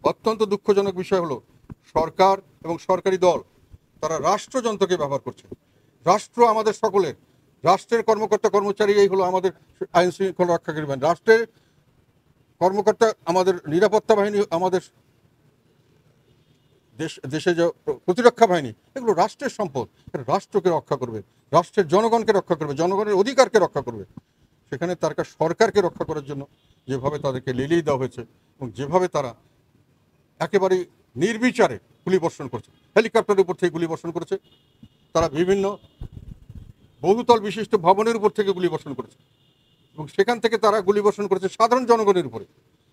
অত্যন্ত দুঃখজনক বিষয় হলো সরকার এবং সরকারি দল তারা রাষ্ট্রযন্ত্রকে ব্যবহার করছে। রাষ্ট্র আমাদের সকলের, রাষ্ট্রের কর্মকর্তা কর্মচারী এই হলো আমাদের আইন শৃঙ্খলা রক্ষাকারী বাহিনী, রাষ্ট্রের কর্মকর্তা আমাদের নিরাপত্তা বাহিনী, আমাদের দেশে যে প্রতিরক্ষা বাহিনী, এগুলো রাষ্ট্রের সম্পদ। রাষ্ট্রকে রক্ষা করবে, রাষ্ট্রের জনগণকে রক্ষা করবে, জনগণের অধিকারকে রক্ষা করবে। সেখানে তার সরকারকে রক্ষা করার জন্য যেভাবে তাদেরকে লেলিয়ে দেওয়া হয়েছে এবং যেভাবে তারা একেবারে নির্বিচারে গুলি বর্ষণ করছে, হেলিকপ্টারের উপর থেকে গুলি বর্ষণ করেছে, তারা বিভিন্ন বহুতল বিশিষ্ট ভবনের উপর থেকে গুলি বর্ষণ করেছে এবং সেখান থেকে তারা গুলি বর্ষণ করেছে সাধারণ জনগণের উপরে।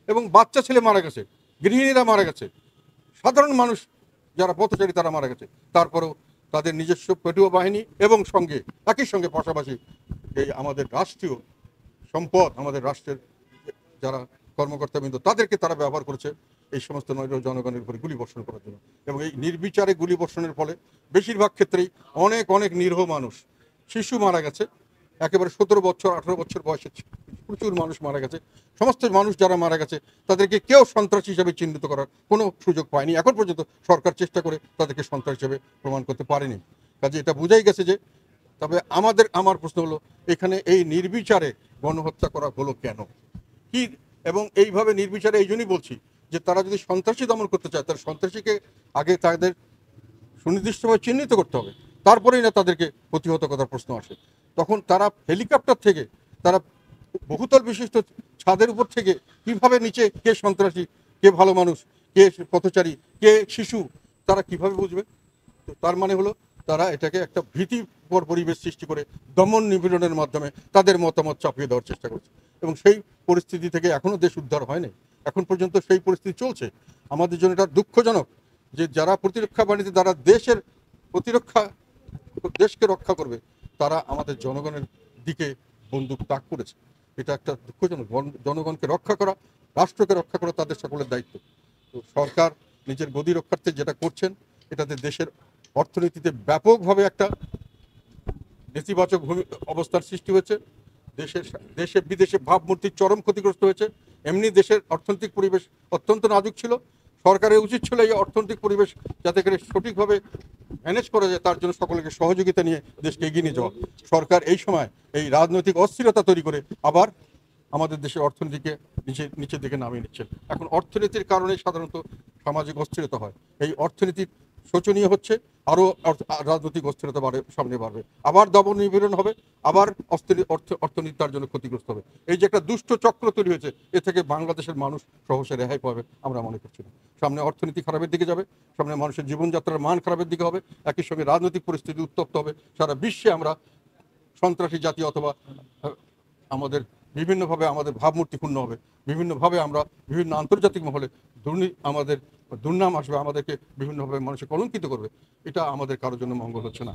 এবং বাচ্চা ছেলে মারা গেছে, গৃহিণীরা মারা গেছে, সাধারণ মানুষ যারা পথচারী তারা মারা গেছে। তারপরেও তাদের নিজস্ব পেটুয়া বাহিনী এবং সঙ্গে একই সঙ্গে পাশাপাশি এই আমাদের রাষ্ট্রীয় সম্পদ, আমাদের রাষ্ট্রের যারা কর্মকর্তাবৃন্দ, তাদেরকে তারা ব্যবহার করেছে এই সমস্ত জনগণের উপরে গুলি বর্ষণ করার জন্য। এবং এই নির্বিচারে গুলি বর্ষণের ফলে বেশিরভাগ ক্ষেত্রেই অনেক অনেক নিরীহ মানুষ, শিশু মারা গেছে, একেবারে 17 বছর 18 বছর বয়সে প্রচুর মানুষ মারা গেছে। সমস্ত মানুষ যারা মারা গেছে তাদেরকে কেউ সন্ত্রাসী হিসেবে চিহ্নিত করার কোনো সুযোগ পায়নি। এখন পর্যন্ত সরকার চেষ্টা করে তাদেরকে সন্ত্রাস হিসেবে প্রমাণ করতে পারেনি। কাজে এটা বোঝাই গেছে যে, তবে আমার প্রশ্ন হলো, এখানে এই নির্বিচারে গণহত্যা করা হলো কেন, কি? এবং এইভাবে নির্বিচারে এই জন্যই বলছি যে তারা যদি সন্ত্রাসী দমন করতে চায়, তার সন্ত্রাসীকে আগে তাদের সুনির্দিষ্টভাবে চিহ্নিত করতে হবে, তারপরেই না তাদেরকে প্রতিহত করার প্রশ্ন আসে। তখন তারা হেলিকপ্টার থেকে, তারা বহুতল বিশিষ্ট ছাদের উপর থেকে কিভাবে নিচে কে সন্ত্রাসী, কে ভালো মানুষ, কে পথচারী, কে শিশু, তারা কিভাবে বুঝবে? তো তার মানে হলো তারা এটাকে একটা ভীতিকর পরিবেশ সৃষ্টি করে দমন নিপীড়নের মাধ্যমে তাদের মতামত চাপিয়ে দেওয়ার চেষ্টা করছে। এবং সেই পরিস্থিতি থেকে এখনও দেশ উদ্ধার হয়নি, এখন পর্যন্ত সেই পরিস্থিতি চলছে। আমাদের জন্য এটা দুঃখজনক যে যারা প্রতিরক্ষা বাহিনীতে, যারা দেশের প্রতিরক্ষা, দেশকে রক্ষা করবে, তারা আমাদের জনগণের দিকে বন্দুক তাক করেছে। এটা একটা দুঃখজনক। জনগণকে রক্ষা করা, রাষ্ট্রকে রক্ষা করা তাদের সকলের দায়িত্ব। তো সরকার নিজের গদি রক্ষার্থে যেটা করছেন, এটাতে দেশের অর্থনীতিতে ব্যাপকভাবে একটা নেতিবাচক অবস্থার সৃষ্টি হয়েছে। দেশে বিদেশে ভাবমূর্তির চরম ক্ষতিগ্রস্ত হয়েছে। এমনি দেশের অর্থনৈতিক পরিবেশ অত্যন্ত নাজুক ছিল। সরকারের উচিত ছিল এই অর্থনৈতিক পরিবেশ যাতে করে সঠিকভাবে ম্যানেজ করা যায়, তার জন্য সকলকে সহযোগিতা নিয়ে দেশকে এগিয়ে নিয়ে যাওয়া। সরকার এই সময় এই রাজনৈতিক অস্থিরতা তৈরি করে আবার আমাদের দেশের অর্থনীতিকে নিচের দিকে নামিয়ে নিচ্ছে। এখন অর্থনীতির কারণে সাধারণত সামাজিক অস্থিরতা হয়। এই অর্থনীতির শোচনীয় হচ্ছে, আরও রাজনৈতিক অস্থিরতা সামনে বাড়বে, আবার দমন নিপীড়ন হবে, আবার অর্থনীতি তার জন্য ক্ষতিগ্রস্ত হবে। এই যে একটা দুষ্ট চক্র তৈরি হয়েছে, এ থেকে বাংলাদেশের মানুষ সহসা রেহাই পাবে আমরা মনে করছি না। সামনে অর্থনীতি খারাপের দিকে যাবে, সামনে মানুষের জীবনযাত্রার মান খারাপের দিকে হবে, একই সঙ্গে রাজনৈতিক পরিস্থিতি উত্তপ্ত হবে। সারা বিশ্বে আমরা সন্ত্রাসী জাতি অথবা আমাদের বিভিন্নভাবে আমাদের ভাবমূর্তি ক্ষুণ্ণ হবে, বিভিন্নভাবে আমরা বিভিন্ন আন্তর্জাতিক মহলে আমাদের দুর্নাম আসবে, আমাদেরকে বিভিন্নভাবে মানুষে কলঙ্কিত করবে। এটা আমাদের কারোর জন্য মঙ্গল হচ্ছে না।